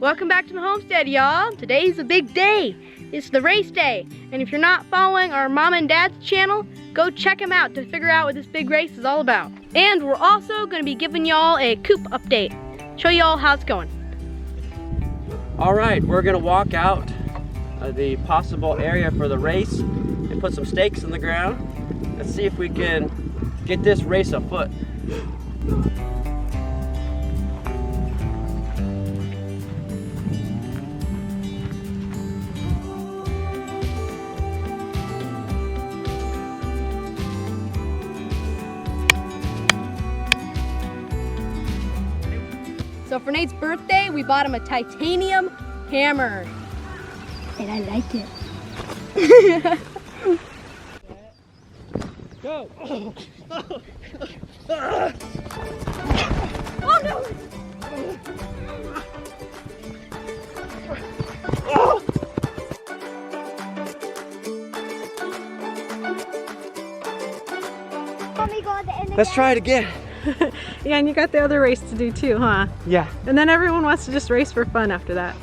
Welcome back to the homestead, y'all. Today's a big day. It's the race day. And if you're not following our Mom and Dad's channel, go check them out to figure out what this big race is all about. And we're also gonna be giving y'all a coop update. Show y'all how it's going. All right, we're gonna walk out the possible area for the race and put some stakes in the ground. Let's see if we can get this race afoot. So for Nate's birthday, we bought him a titanium hammer. And I like it. Go! Oh no! Let's try it again. Yeah, and you got the other race to do too, huh? Yeah. And then everyone wants to just race for fun after that.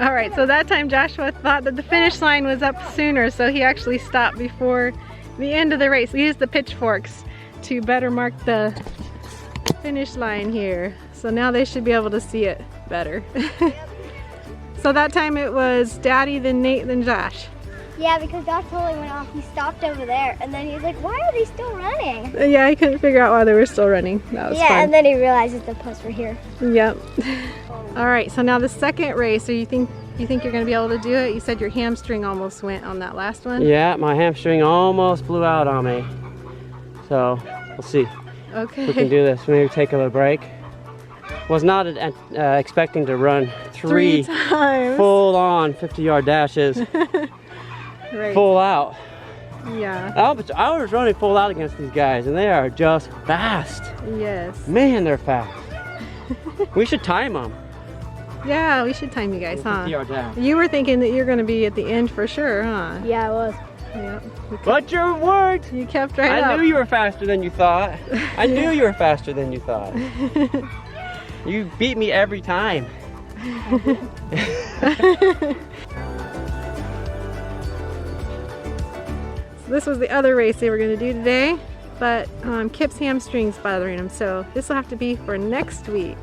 All right, so that time Joshua thought that the finish line was up sooner, so he actually stopped before the end of the race. We used the pitchforks to better mark the finish line here. So now they should be able to see it better. So that time it was Daddy, then Nate, then Josh. Yeah, because Josh totally went off. He stopped over there, and then he was like, why are they still running? Yeah, he couldn't figure out why they were still running. That was fun. And then he realizes the posts were here. Yep. All right, so now the second race. So you think you're going to be able to do it? You said your hamstring almost went on that last one. Yeah, my hamstring almost blew out on me. So we'll see. Okay. If we can do this. Maybe take a little break. Was not expecting to run three times full-on 50-yard dashes. Right. Full out. Yeah. I was running full out against these guys, and they are just fast. Yes. Man, they're fast. We should time them. Yeah, we should time you guys, huh? 50-yard dash. You were thinking that you're going to be at the end for sure, huh? Yeah, I was. Yep. But you worked. You kept right up. I knew you were faster than you thought. I knew you were faster than you thought. You beat me every time. So this was the other race they were going to do today, but Kip's hamstring's bothering him, so this will have to be for next week.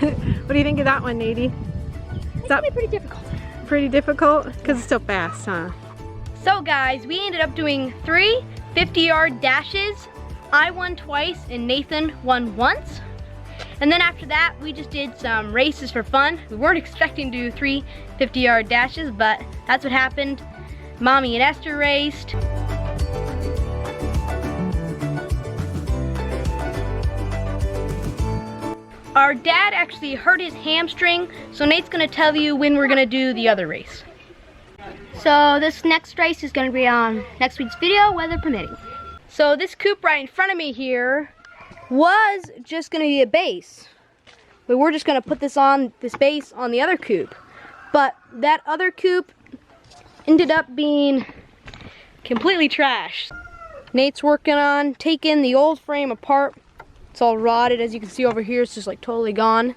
What do you think of that one, Nadie? It's going to be pretty difficult. Pretty difficult? Because it's so fast, huh? So guys, we ended up doing 3 50-yard dashes. I won twice and Nathan won once. And then after that, we just did some races for fun. We weren't expecting to do 3 50-yard dashes, but that's what happened. Mommy and Esther raced. Our dad actually hurt his hamstring, so Nate's gonna tell you when we're gonna do the other race. So this next race is going to be on next week's video, weather permitting. So this coop right in front of me here was just gonna be a base. But we're just gonna put this base on the other coop. But that other coop ended up being completely trashed. Nate's working on taking the old frame apart. It's all rotted, as you can see over here. It's just like totally gone.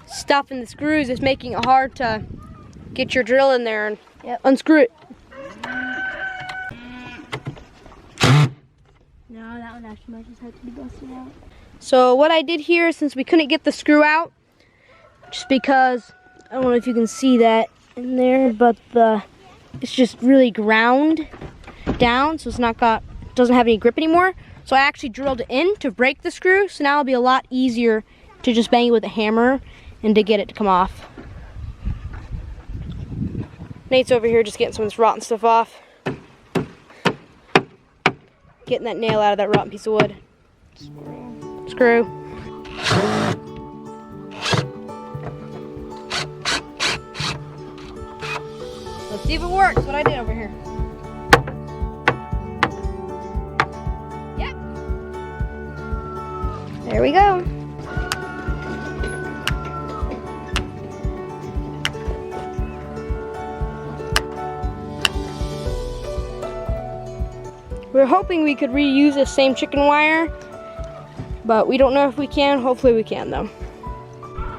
Stuff in the screws is making it hard to get your drill in there and unscrew it. No, that one actually might just have to be busted out. So what I did here, since we couldn't get the screw out, just because, I don't know if you can see that in there, but it's just really ground down, so doesn't have any grip anymore. So I actually drilled it in to break the screw, so now it'll be a lot easier to just bang it with a hammer and to get it to come off. Nate's over here just getting some of this rotten stuff off. Getting that nail out of that rotten piece of wood. Screw. Let's see if it works, what I did over here. Yep. There we go. We're hoping we could reuse this same chicken wire, but we don't know if we can. Hopefully we can though.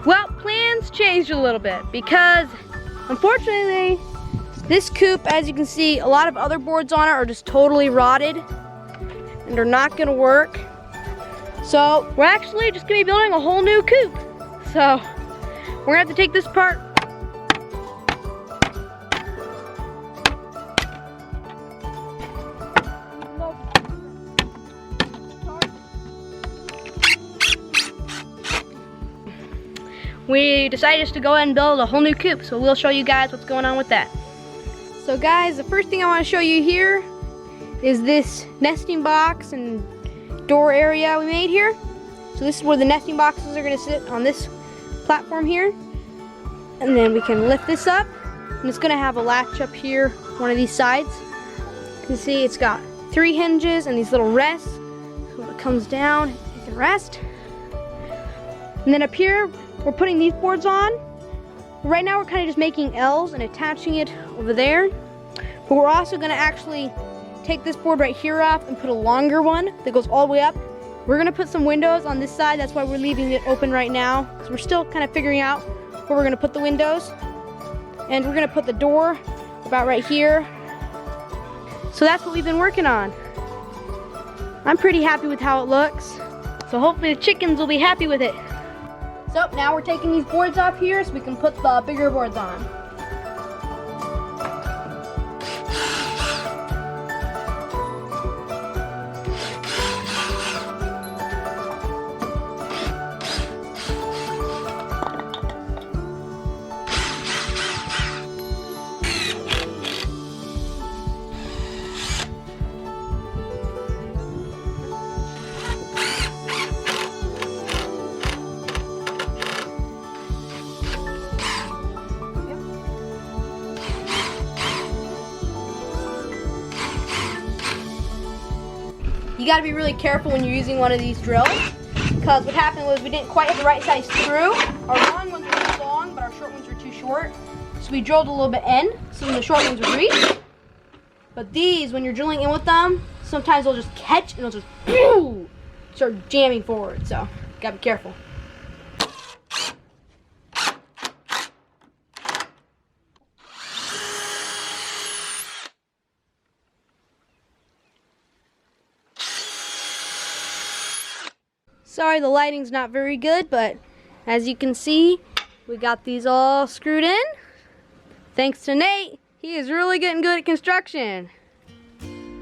Well, plans changed a little bit because unfortunately this coop, as you can see, a lot of other boards on it are just totally rotted and they're not gonna work. So we're actually just gonna be building a whole new coop. So we're gonna have to take this part. We decided just to go ahead and build a whole new coop, so we'll show you guys what's going on with that. So guys, the first thing I want to show you here is this nesting box and door area we made here. So this is where the nesting boxes are going to sit, on this platform here. And then we can lift this up, and it's going to have a latch up here, one of these sides. You can see it's got 3 hinges and these little rests. So when it comes down, you can rest. And then up here, we're putting these boards on. Right now we're kind of just making L's and attaching it over there. But we're also going to actually take this board right here off and put a longer one that goes all the way up. We're going to put some windows on this side. That's why we're leaving it open right now. So we're still kind of figuring out where we're going to put the windows. And we're going to put the door about right here. So that's what we've been working on. I'm pretty happy with how it looks. So hopefully the chickens will be happy with it. So now we're taking these boards off here so we can put the bigger boards on. You gotta be really careful when you're using one of these drills, because what happened was we didn't quite have the right size screw. Our long ones were too long, but our short ones were too short. So we drilled a little bit in, so then the short ones would reach. But these, when you're drilling in with them, sometimes they'll just catch and they'll just start jamming forward. So you gotta be careful. Sorry, the lighting's not very good, but as you can see, we got these all screwed in. Thanks to Nate, he is really getting good at construction.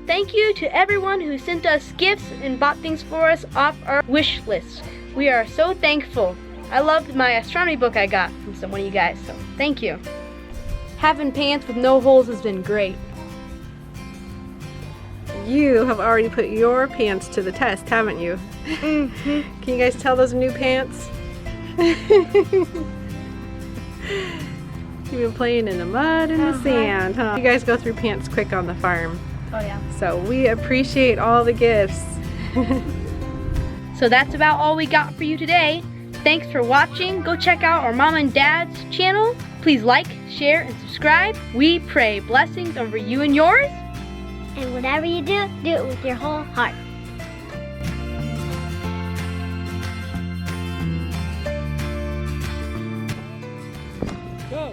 Thank you to everyone who sent us gifts and bought things for us off our wish list. We are so thankful. I loved my astronomy book I got from one of you guys, so thank you. Having pants with no holes has been great. You have already put your pants to the test, haven't you? Mm-hmm. Can you guys tell those are new pants? You've been playing in the mud and the sand, huh? You guys go through pants quick on the farm. Oh yeah. So we appreciate all the gifts. So that's about all we got for you today. Thanks for watching. Go check out our Mom and Dad's channel. Please like, share, and subscribe. We pray blessings over you and yours. And whatever you do, do it with your whole heart. Go!